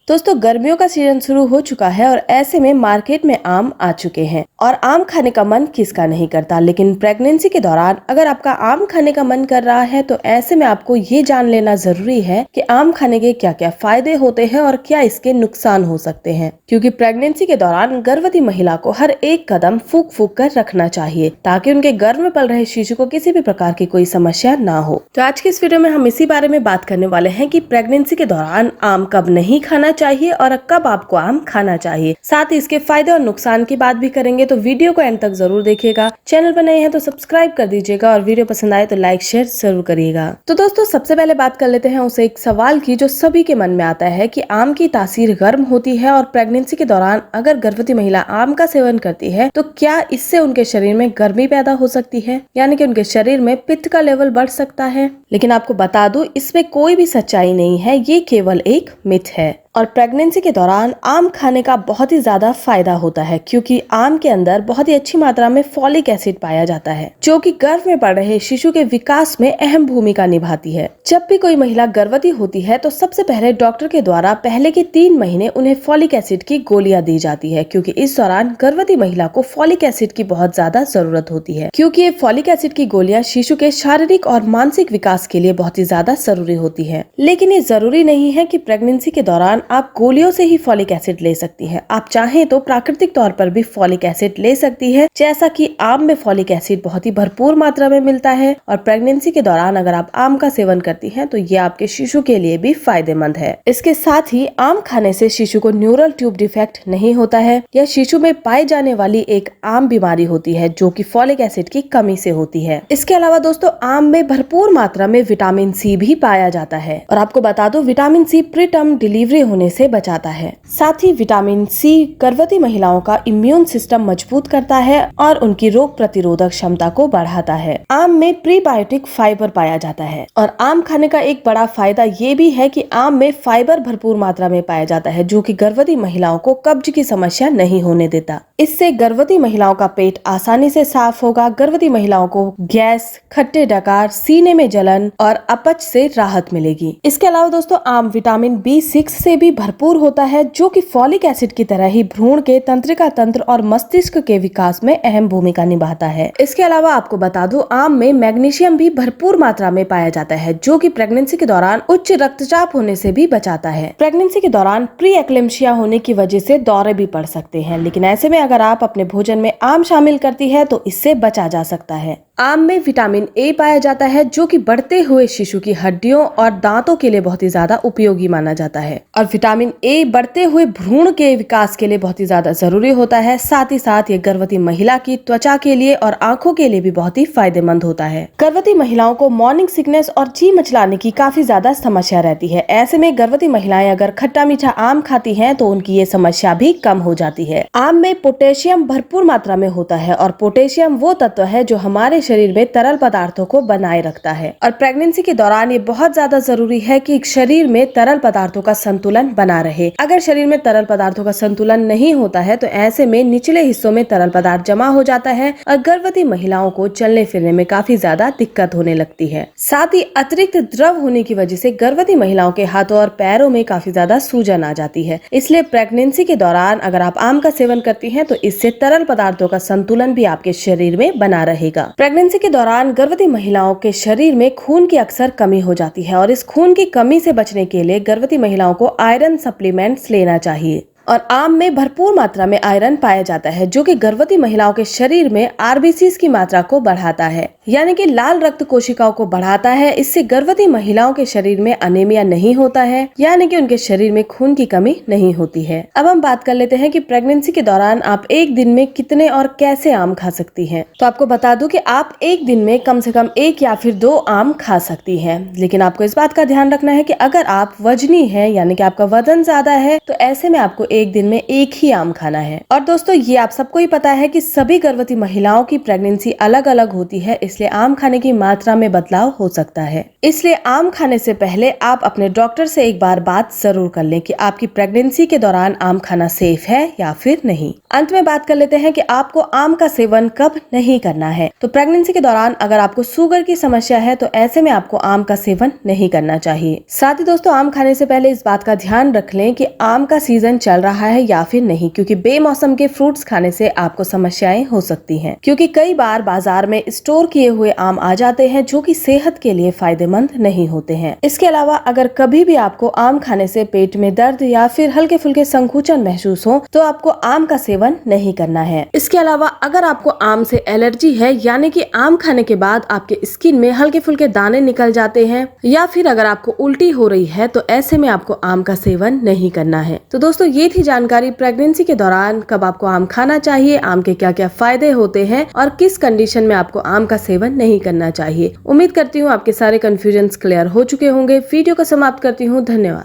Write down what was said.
दोस्तों गर्मियों का सीजन शुरू हो चुका है और ऐसे में मार्केट में आम आ चुके हैं और आम खाने का मन किसका नहीं करता। लेकिन प्रेगनेंसी के दौरान अगर आपका आम खाने का मन कर रहा है तो ऐसे में आपको ये जान लेना जरूरी है कि आम खाने के क्या क्या फायदे होते हैं और क्या इसके नुकसान हो सकते हैं, क्योंकि प्रेगनेंसी के दौरान गर्भवती महिला को हर एक कदम फूंक फूंक कर रखना चाहिए ताकि उनके गर्भ में पल रहे शिशु को किसी भी प्रकार की कोई समस्या ना हो। तो आज की इस वीडियो में हम इसी बारे में बात करने वाले हैं कि प्रेगनेंसी के दौरान आम कब नहीं खाना चाहिए और कब आपको आम खाना चाहिए। साथ ही इसके फायदे और नुकसान की बात भी करेंगे, तो वीडियो को एंड तक जरूर देखिएगा। चैनल पर नए हैं तो सब्सक्राइब कर दीजिएगा और वीडियो पसंद आए तो लाइक शेयर जरूर करिएगा। तो दोस्तों सबसे पहले बात कर लेते हैं उस एक सवाल की जो सभी के मन में आता है कि आम की तासीर गर्म होती है और प्रेगनेंसी के दौरान अगर गर्भवती महिला आम का सेवन करती है तो क्या इससे उनके शरीर में गर्मी पैदा हो सकती है, यानी कि उनके शरीर में पित्त का लेवल बढ़ सकता है। लेकिन आपको बता दूं इसमें कोई भी सच्चाई नहीं है, ये केवल एक मिथ है। और प्रेगनेंसी के दौरान आम खाने का बहुत ही ज्यादा फायदा होता है क्योंकि आम के अंदर बहुत ही अच्छी मात्रा में फॉलिक एसिड पाया जाता है जो कि गर्भ में पड़ रहे शिशु के विकास में अहम भूमिका निभाती है। जब भी कोई महिला गर्भवती होती है तो सबसे पहले डॉक्टर के द्वारा पहले के 3 महीने उन्हें फॉलिक एसिड की गोलियां दी जाती है, क्योंकि इस दौरान गर्भवती महिला को फॉलिक एसिड की बहुत ज्यादा जरूरत होती है, क्योंकि ये फॉलिक एसिड की गोलियां शिशु के शारीरिक और मानसिक विकास के लिए बहुत ही ज्यादा जरूरी होती है। लेकिन ये जरूरी नहीं है कि प्रेगनेंसी के दौरान आप गोलियों से ही फॉलिक एसिड ले सकती हैं। आप चाहें तो प्राकृतिक तौर पर भी फॉलिक एसिड ले सकती है, जैसा कि आम में फॉलिक एसिड बहुत ही भरपूर मात्रा में मिलता है। और प्रेगनेंसी के दौरान अगर आप आम का सेवन करती हैं तो ये आपके शिशु के लिए भी फायदेमंद है। इसके साथ ही आम खाने से शिशु को न्यूरल ट्यूब डिफेक्ट नहीं होता है। यह शिशु में पाई जाने वाली एक आम बीमारी होती है जो कि फॉलिक एसिड की कमी से होती है। इसके अलावा दोस्तों आम में भरपूर मात्रा में विटामिन सी भी पाया जाता है और आपको बता दो विटामिन सी प्रीटर्म डिलीवरी होने से बचाता है। साथ ही विटामिन सी गर्भवती महिलाओं का इम्यून सिस्टम मजबूत करता है और उनकी रोग प्रतिरोधक क्षमता को बढ़ाता है। आम में प्रीबायोटिक फाइबर पाया जाता है और आम खाने का एक बड़ा फायदा ये भी है कि आम में फाइबर भरपूर मात्रा में पाया जाता है जो कि गर्भवती महिलाओं को कब्ज की समस्या नहीं होने देता। इससे गर्भवती महिलाओं का पेट आसानी से साफ होगा। गर्भवती महिलाओं को गैस, खट्टे डकार, सीने में जलन और अपच से राहत मिलेगी। इसके अलावा दोस्तों आम विटामिन B6 से भी भरपूर होता है जो कि फॉलिक एसिड की तरह ही भ्रूण के तंत्रिका तंत्र और मस्तिष्क के विकास में अहम भूमिका निभाता है। इसके अलावा आपको बता दूं आम में मैग्नीशियम भी भरपूर मात्रा में पाया जाता है जो कि प्रेगनेंसी के दौरान उच्च रक्तचाप होने से भी बचाता है। प्रेगनेंसी के दौरान प्री एक्लेम्शिया होने की वजह से दौरे भी पड़ सकते हैं, लेकिन ऐसे में अगर आप अपने भोजन में आम शामिल करती है तो इससे बचा जा सकता है। आम में विटामिन ए पाया जाता है जो कि बढ़ते हुए शिशु की हड्डियों और दांतों के लिए बहुत ही ज्यादा उपयोगी माना जाता है और विटामिन ए बढ़ते हुए भ्रूण के विकास के लिए बहुत ही ज्यादा जरूरी होता है। साथ ही साथ ये गर्भवती महिला की त्वचा के लिए और आंखों के लिए भी बहुत ही फायदेमंद होता है। गर्भवती महिलाओं को मॉर्निंग सिकनेस और जी मचलाने की काफी ज्यादा समस्या रहती है। ऐसे में गर्भवती महिलाएं अगर खट्टा मीठा आम खाती हैं तो उनकी ये समस्या भी कम हो जाती है। आम में पोटेशियम भरपूर मात्रा में होता है और पोटेशियम वो तत्व है जो हमारे शरीर में तरल पदार्थों को बनाए रखता है और प्रेगनेंसी के दौरान ये बहुत ज्यादा जरूरी है कि शरीर में तरल पदार्थों का संतुलन बना रहे। अगर शरीर में तरल पदार्थों का संतुलन नहीं होता है तो ऐसे में निचले हिस्सों में तरल पदार्थ जमा हो जाता है और गर्भवती महिलाओं को चलने फिरने में काफी ज्यादा दिक्कत होने लगती है। साथ ही अतिरिक्त द्रव होने की वजह से गर्भवती महिलाओं के हाथों और पैरों में काफी ज्यादा सूजन आ जाती है। इसलिए प्रेगनेंसी के दौरान अगर आप आम का सेवन करती हैं तो इससे तरल पदार्थों का संतुलन भी आपके शरीर में बना रहेगा। प्रेगनेंसी के दौरान गर्भवती महिलाओं के शरीर में खून की अक्सर कमी हो जाती है और इस खून की कमी से बचने के लिए गर्भवती महिलाओं को आयरन सप्लीमेंट्स लेना चाहिए और आम में भरपूर मात्रा में आयरन पाया जाता है जो कि गर्भवती महिलाओं के शरीर में आरबीसीज की मात्रा को बढ़ाता है, यानी कि लाल रक्त कोशिकाओं को बढ़ाता है। इससे गर्भवती महिलाओं के शरीर में अनीमिया नहीं होता है, यानी कि उनके शरीर में खून की कमी नहीं होती है। अब हम बात कर लेते हैं कि प्रेगनेंसी के दौरान आप एक दिन में कितने और कैसे आम खा सकती हैं। तो आपको बता दूं कि आप एक दिन में कम से कम 1 या फिर 2 आम खा सकती हैं, लेकिन आपको इस बात का ध्यान रखना है कि अगर आप वजनी है यानी कि आपका वजन ज्यादा है तो ऐसे में आपको एक दिन में एक ही आम खाना है। और दोस्तों ये आप सबको ही पता है कि सभी गर्भवती महिलाओं की प्रेगनेंसी अलग अलग होती है, इसलिए आम खाने की मात्रा में बदलाव हो सकता है। इसलिए आम खाने से पहले आप अपने डॉक्टर से एक बार बात जरूर कर लें कि आपकी प्रेगनेंसी के दौरान आम खाना सेफ है या फिर नहीं। अंत में बात कर लेते हैं कि आपको आम का सेवन कब नहीं करना है। तो प्रेगनेंसी के दौरान अगर आपको शुगर की समस्या है तो ऐसे में आपको आम का सेवन नहीं करना चाहिए। साथ ही दोस्तों आम खाने से पहले इस बात का ध्यान रख लें कि आम का सीजन चल रहा है या फिर नहीं, क्योंकि बेमौसम के फ्रूट्स खाने से आपको समस्याएं हो सकती हैं, क्योंकि कई बार बाजार में स्टोर किए हुए आम आ जाते हैं जो कि सेहत के लिए फायदेमंद नहीं होते हैं। इसके अलावा अगर कभी भी आपको आम खाने से पेट में दर्द या फिर हल्के फुल्के संकुचन महसूस हो तो आपको आम का सेवन नहीं करना है। इसके अलावा अगर आपको आम से एलर्जी है, यानी कि आम खाने के बाद आपके स्किन में हल्के फुल्के दाने निकल जाते हैं, या फिर अगर आपको उल्टी हो रही है तो ऐसे में आपको आम का सेवन नहीं करना है। तो दोस्तों ये थी जानकारी प्रेगनेंसी के दौरान कब आपको आम खाना चाहिए, आम के क्या क्या फायदे होते हैं और किस कंडीशन में आपको आम का सेवन नहीं करना चाहिए। उम्मीद करती हूँ आपके सारे कंफ्यूजन क्लियर हो चुके होंगे। वीडियो को समाप्त करती हूँ। धन्यवाद।